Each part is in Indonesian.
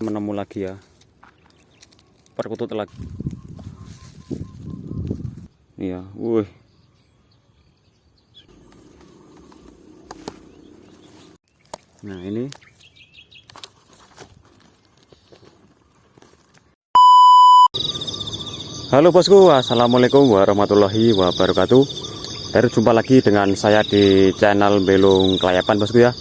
Menemu lagi ya, perkutut lagi. Iya, wih. Nah ini. Halo bosku, assalamualaikum warahmatullahi wabarakatuh. Berjumpa lagi dengan saya di channel Belung Kelayapan bosku ya.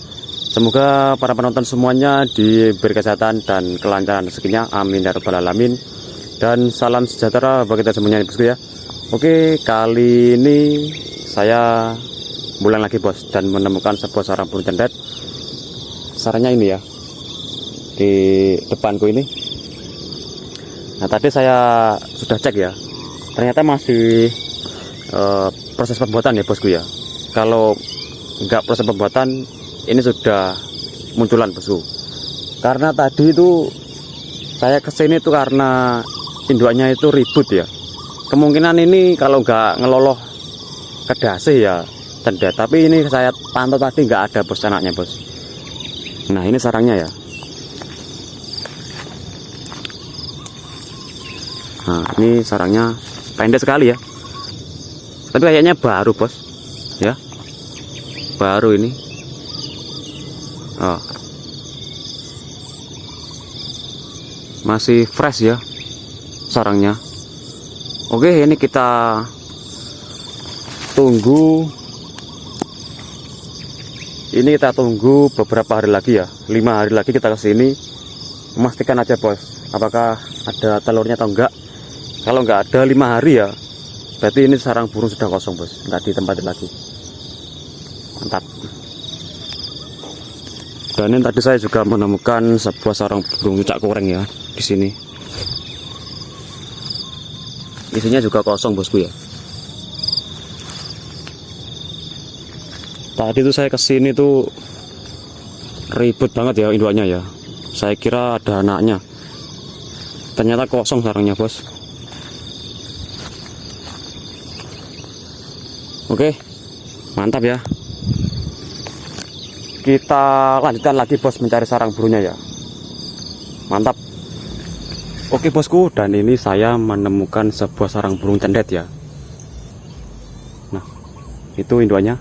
Semoga para penonton semuanya diberi kesehatan dan kelancaran rezekinya, amin ya rabbal alamin. Dan salam sejahtera bagi kita semuanya bosku ya. Oke, kali ini saya pulang lagi bos dan menemukan sebuah sarang burung cendet. Sarangnya ini ya, di depanku ini. Nah tadi saya sudah cek ya, ternyata masih proses pembuatan ya bosku ya. Kalau enggak proses pembuatan, ini sudah munculan bosku. Karena tadi itu saya kesini itu karena indukannya itu ribut ya. Kemungkinan ini kalau enggak ngeloloh ke dasi ya cendet. Tapi ini saya pantau tadi enggak ada bos anaknya bos. Nah ini sarangnya ya. Nah ini sarangnya pendek sekali ya, tapi kayaknya baru bos ya, baru ini. Oh, masih fresh ya sarangnya. Oke, ini kita tunggu, beberapa hari lagi ya, 5 hari lagi kita kesini memastikan aja bos apakah ada telurnya atau enggak. Kalau nggak ada 5 hari ya, berarti ini sarang burung sudah kosong bos, nggak ditempatin lagi. Mantap. Dan ini tadi saya juga menemukan sebuah sarang burung cucak koreng ya di sini. Isinya juga kosong bosku ya. Tadi tuh saya kesini tuh ribut banget ya induannya ya. Saya kira ada anaknya, ternyata kosong sarangnya bos. Oke, mantap ya. Kita lanjutkan lagi bos mencari sarang burungnya ya. Mantap. Oke bosku, dan ini saya menemukan sebuah sarang burung cendet ya. Nah, itu induannya.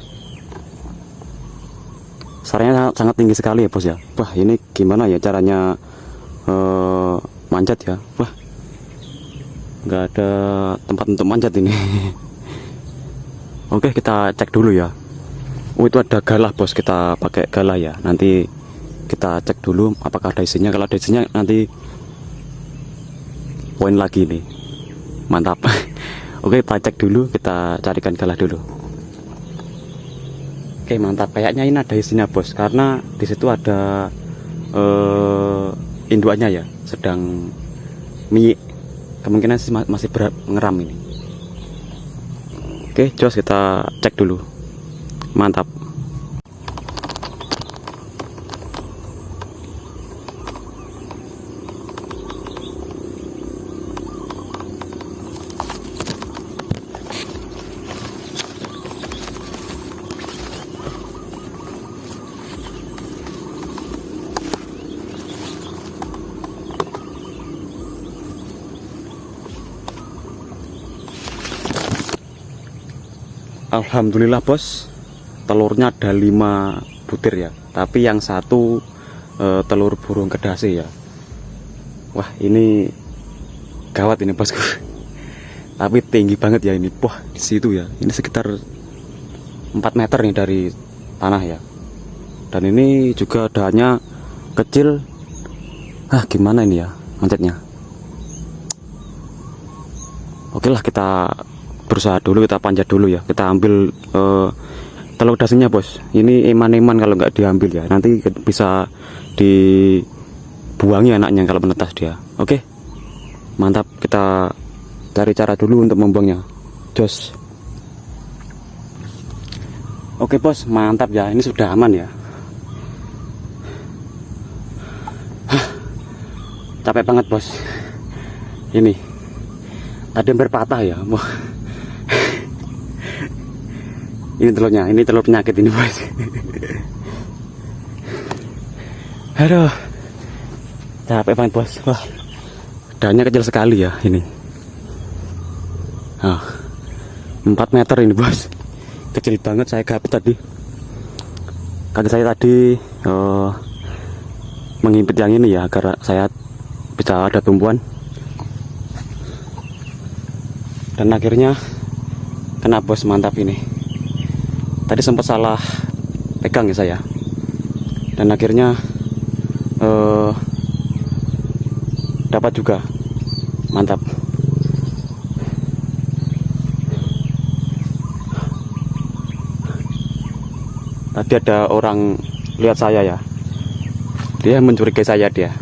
Sarangnya sangat tinggi sekali ya bos ya. Wah, ini gimana ya caranya manjat ya. Wah, nggak ada tempat untuk manjat ini. Oke, kita cek dulu ya. Oh, itu ada galah bos, kita pakai galah ya. Nanti kita cek dulu apakah ada isinya. Kalau ada isinya nanti poin lagi nih. Mantap. Oke, kita cek dulu, kita carikan galah dulu. Oke, mantap. Kayaknya ini ada isinya bos, karena di situ ada induannya ya, sedang miyik. Kemungkinan masih ngeram ini. Oke, jos kita cek dulu. Mantap. Alhamdulillah bos, telurnya ada 5 butir ya, tapi yang satu telur burung kedasi ya. Wah, ini gawat ini bosku. Tapi tinggi banget ya ini. Wah, di situ ya, ini sekitar 4 meter nih dari tanah ya. Dan ini juga dahannya kecil. Gimana ini ya manjatnya. Oke lah, kita berusaha dulu, kita panjat dulu ya, kita ambil telur dasinya bos. Ini eman-eman kalau nggak diambil ya, nanti bisa dibuangi anaknya kalau menetas dia. Oke, mantap. Kita cari cara dulu untuk membuangnya, jos. Oke bos, mantap ya, ini sudah aman ya. Capek banget bos, ini tadi hampir patah ya. Wah, ini telurnya, ini telur penyakit ini bos. Aduh, Capek banget bos. Wah, daunnya kecil sekali ya ini. 4 meter ini bos. Kecil banget, saya gapit tadi. Kaki saya tadi menghimpit yang ini ya, agar saya bisa ada tumpuan. Dan akhirnya kena bos, mantap ini. Tadi sempat salah pegang ya saya. Dan akhirnya dapat juga, mantap. Tadi ada orang lihat saya ya, dia mencurigai saya, dia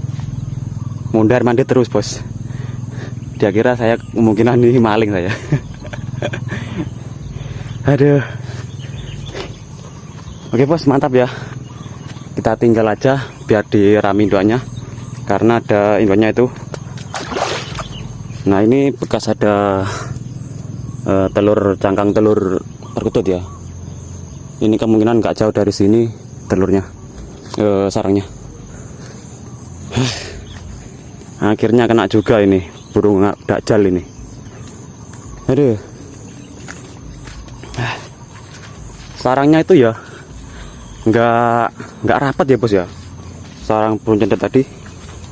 mundar mandir terus bos. Dia kira saya kemungkinan ini maling saya. Aduh. Oke bos, mantap ya. Kita tinggal aja biar dirami induannya, karena ada induannya itu. Nah ini bekas ada telur, cangkang telur perkutut ya. Ini kemungkinan nggak jauh dari sini telurnya, sarangnya. Akhirnya kena juga ini burung dakjal ini. Aduh. Sarangnya itu ya nggak rapat ya bos ya, sarang burung cendet tadi.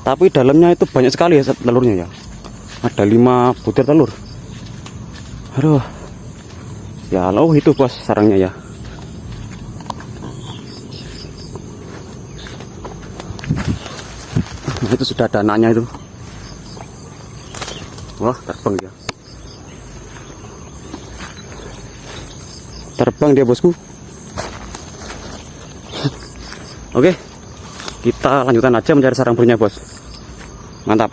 Tapi dalamnya itu banyak sekali ya telurnya ya. Ada 5 butir telur. Aduh. Ya loh, itu bos sarangnya ya. Nah, itu sudah ada anaknya itu. Wah, terbang dia. Terbang dia bosku. Oke, kita lanjutkan aja mencari sarang burungnya bos. Mantap.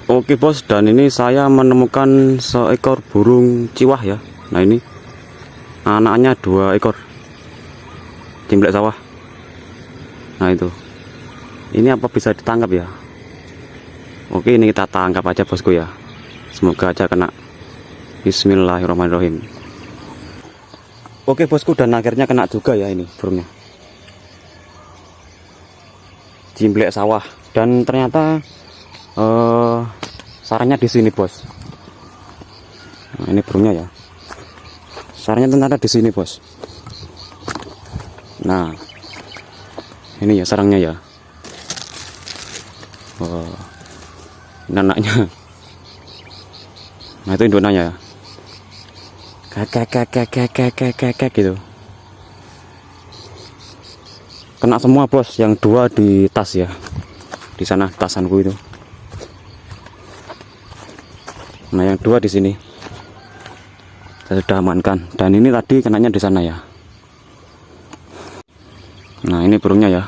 Oke bos, dan ini saya menemukan seekor burung ciwah ya. Nah ini anaknya 2 ekor, cimblek sawah. Nah itu, ini apa bisa ditangkap ya? Oke, ini kita tangkap aja bosku ya. Semoga aja kena. Bismillahirrahmanirrahim. Oke bosku, dan akhirnya kena juga ya ini burungnya, cimblek sawah. Dan ternyata sarangnya di sini bos. Nah, ini burungnya ya, sarangnya ternyata di sini bos. Nah ini ya sarangnya ya. Ini anaknya. Nah itu induknya ya, kakek gitu. Kena semua bos, yang 2 di tas ya, di sana tasanku itu. Nah yang 2 di sini saya sudah amankan, dan ini tadi kenanya di sana ya. Nah ini burungnya ya.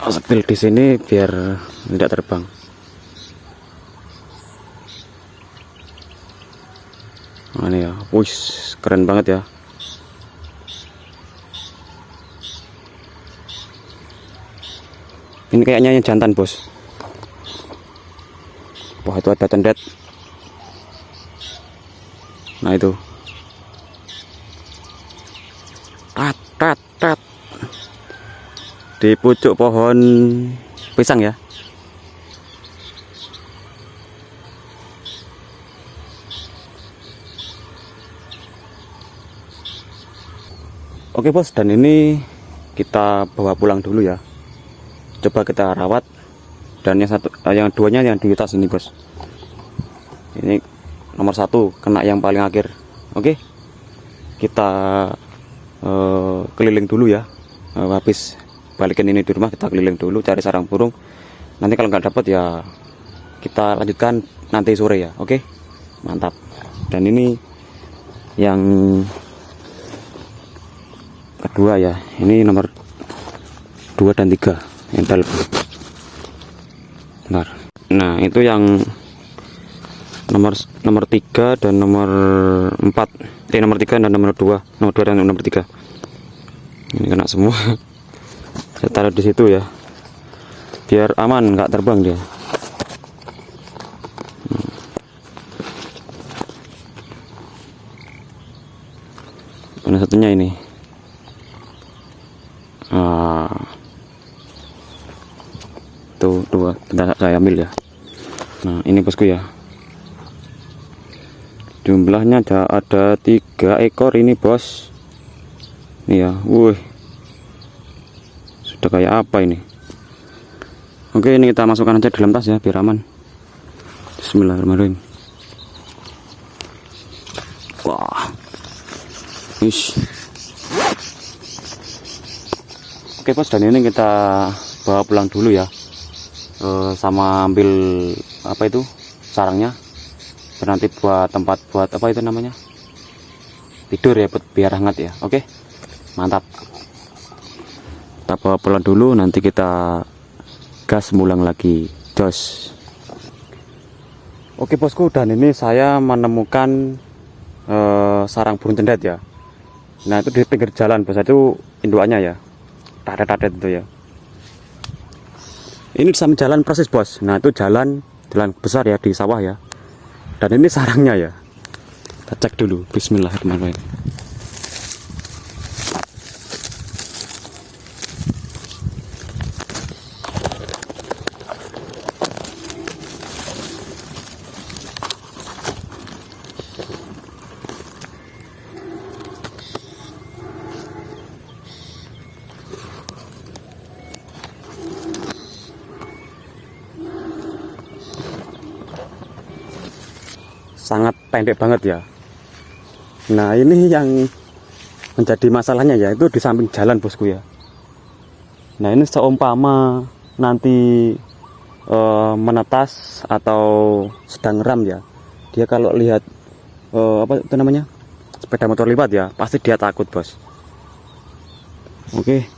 Sepil di sini biar tidak terbang. Nah ini ya, wush, keren banget ya. Ini kayaknya yang jantan bos. Wah itu ada cendet. Nah itu, tat di pucuk pohon pisang ya. Oke bos, dan ini kita bawa pulang dulu ya. Coba kita rawat. Dan yang 2-nya yang di tas ini bos. Ini nomor 1 kena yang paling akhir. Oke, kita keliling dulu ya. Habis balikin ini di rumah, kita keliling dulu cari sarang burung. Nanti kalau nggak dapat ya kita lanjutkan nanti sore ya. Oke, mantap. Dan ini yang kedua ya, ini nomor 2 dan 3 yang dalam. Bentar. Nah itu yang nomor 3 dan nomor 4. Nomor 3 dan nomor 2, nomor 2 dan nomor 3. Ini kena semua. Saya taruh di situ ya, biar aman, nggak terbang dia. Mana satunya ini? Tuh dua, bentar saya ambil ya. Nah ini bosku ya, jumlahnya ada 3 ekor ini bos. Nih ya, sudah kayak apa ini. Oke, ini kita masukkan aja dalam tas ya biar aman. Bismillahirrahmanirrahim. Wah, ish. Oke bos, dan ini kita bawa pulang dulu ya, sama ambil apa itu sarangnya, nanti buat tempat buat apa itu namanya, tidur ya, biar hangat ya. Oke, mantap. Kita bawa pulang dulu, nanti kita gas mulang lagi, jos. Oke bosku, dan ini saya menemukan sarang burung cendet ya. Nah itu di pinggir jalan bos, itu indukannya ya, tadet-tadet itu ya. Ini sama jalan proses bos. Nah itu jalan besar ya di sawah ya. Dan ini sarangnya ya. Kita cek dulu. Bismillahirrahmanirrahim. Sangat pendek banget ya. Nah ini yang menjadi masalahnya ya, itu di samping jalan bosku ya. Nah ini seumpama nanti menetas atau sedang ram ya, dia kalau lihat apa itu namanya, sepeda motor lewat ya, pasti dia takut bos. Oke,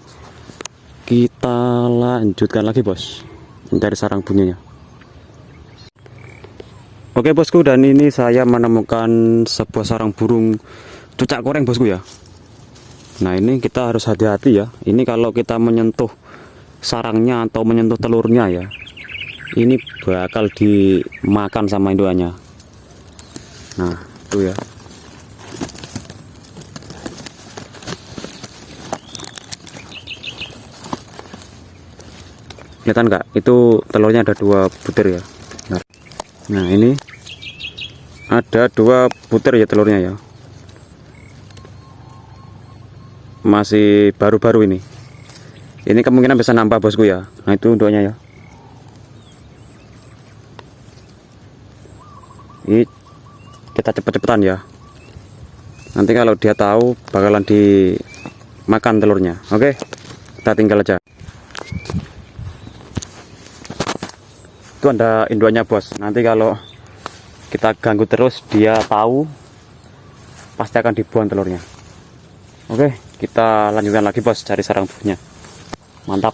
kita lanjutkan lagi bos, mencari sarang bunyinya. Oke bosku, dan ini saya menemukan sebuah sarang burung cucak koreng bosku ya. Nah ini kita harus hati-hati ya. Ini kalau kita menyentuh sarangnya atau menyentuh telurnya ya, ini bakal dimakan sama indukannya. Nah itu ya. Kelihatan nggak? Itu telurnya ada 2 butir ya. Nah ini ada 2 butir ya telurnya ya, masih baru-baru ini kemungkinan bisa nambah bosku ya. Nah itu induknya ya. Ini kita cepet-cepetan ya, nanti kalau dia tahu bakalan dimakan telurnya. Oke, kita tinggal aja. Itu ada indukannya bos, nanti kalau kita ganggu terus dia tahu, pasti akan dibuang telurnya. Oke, kita lanjutkan lagi bos, cari sarang burungnya. Mantap.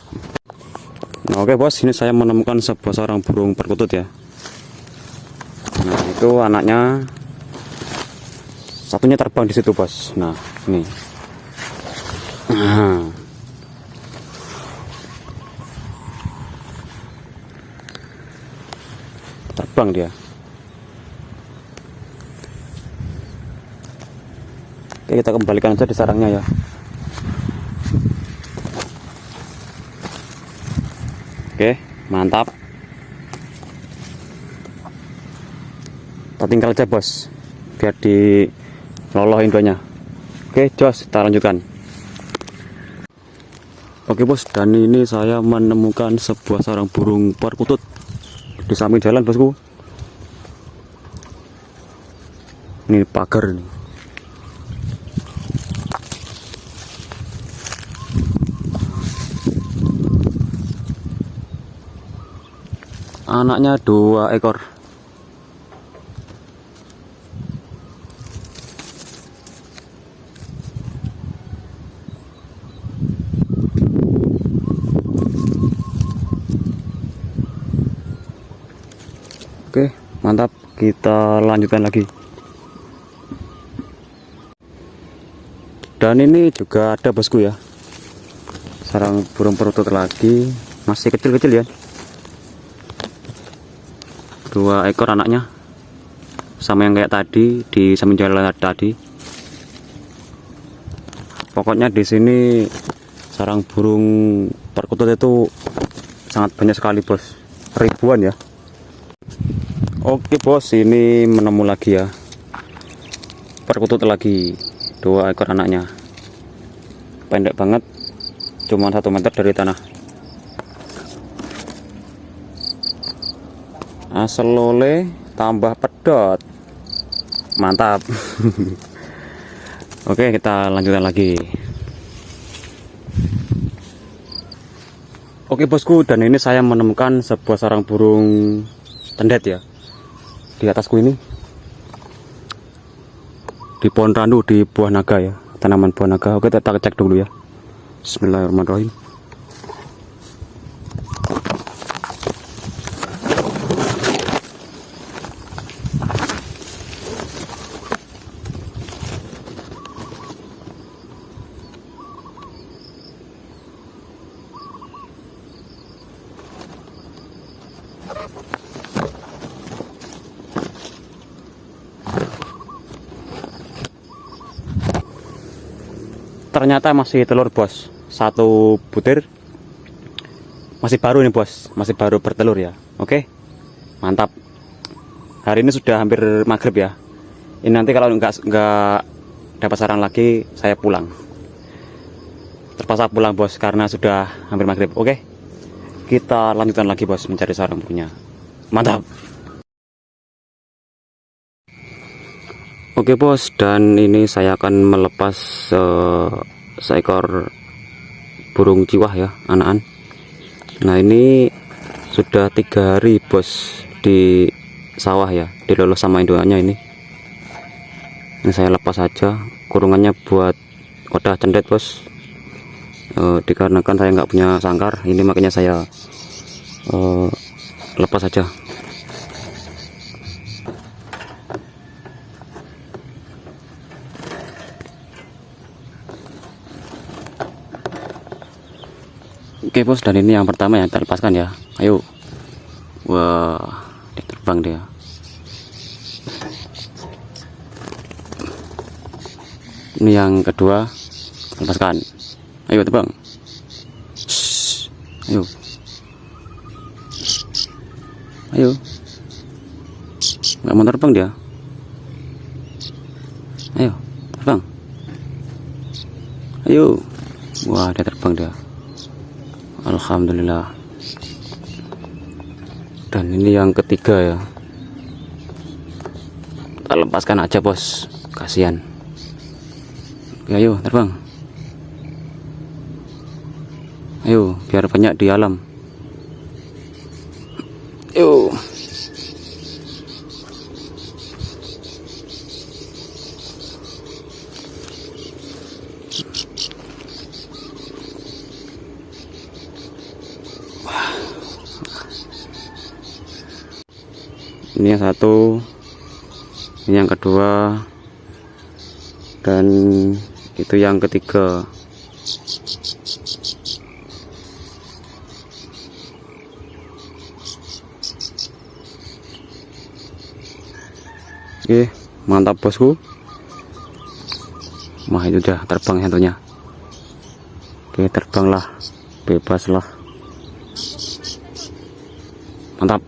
Nah, oke bos, ini saya menemukan sebuah sarang burung perkutut ya. Nah itu anaknya, satunya terbang di situ bos. Nah ini. Terbang dia. Oke, kita kembalikan aja di sarangnya ya. Oke, mantap. Kita tinggal aja bos, biar diloloh indukannya. Oke jos, kita lanjutkan. Oke bos, dan ini saya menemukan sebuah sarang burung perkutut di samping jalan bosku. Ini pagar nih. Anaknya 2 ekor. Oke, mantap. Kita lanjutkan lagi. Dan ini juga ada bosku ya, sarang burung perkutut lagi, masih kecil-kecil ya. 2 ekor anaknya, sama yang kayak tadi di samping jalan tadi. Pokoknya di sini sarang burung perkutut itu sangat banyak sekali bos, ribuan ya. Oke bos, ini menemu lagi ya, perkutut lagi, 2 ekor anaknya, pendek banget, cuma 1 meter dari tanah. Asal lole tambah pedot, mantap. Oke, kita lanjutkan lagi. Oke bosku, dan ini saya menemukan sebuah sarang burung tendet ya, di atasku ini, di pohon randu, di buah naga ya, tanaman buah naga. Oke, kita cek dulu ya. Bismillahirrahmanirrahim. Ternyata masih telur bos, 1 butir, masih baru nih bos, masih baru bertelur ya. Oke, mantap. Hari ini sudah hampir maghrib ya. Ini nanti kalau nggak dapat sarang lagi, saya pulang. Terpaksa pulang bos karena sudah hampir maghrib. Oke, kita lanjutkan lagi bos mencari sarang burungnya. Mantap. Oke bos, dan ini saya akan melepas seekor burung ciwah ya, anakan. Nah ini sudah 3 hari bos di sawah ya, dilolos sama indukannya ini. Ini saya lepas saja, kurungannya buat wadah cendet bos. Dikarenakan saya nggak punya sangkar, ini makanya saya lepas saja. Oke bos, dan ini yang pertama yang kita lepaskan ya. Ayo. Wah, dia terbang dia. Ini yang kedua, lepaskan. Ayo terbang. Shhh. Ayo. Ayo. Nggak mau terbang dia. Ayo, terbang. Ayo. Wah, dia terbang dia. Alhamdulillah. Dan ini yang ketiga ya, kita lepaskan aja bos, kasihan. Ayo terbang, ayo biar banyak di alam. Yuk. Ini yang satu, ini yang kedua, dan itu yang ketiga. Oke, mantap bosku. Wah, itu udah terbang hantunya. Oke, terbanglah, bebaslah. Mantap.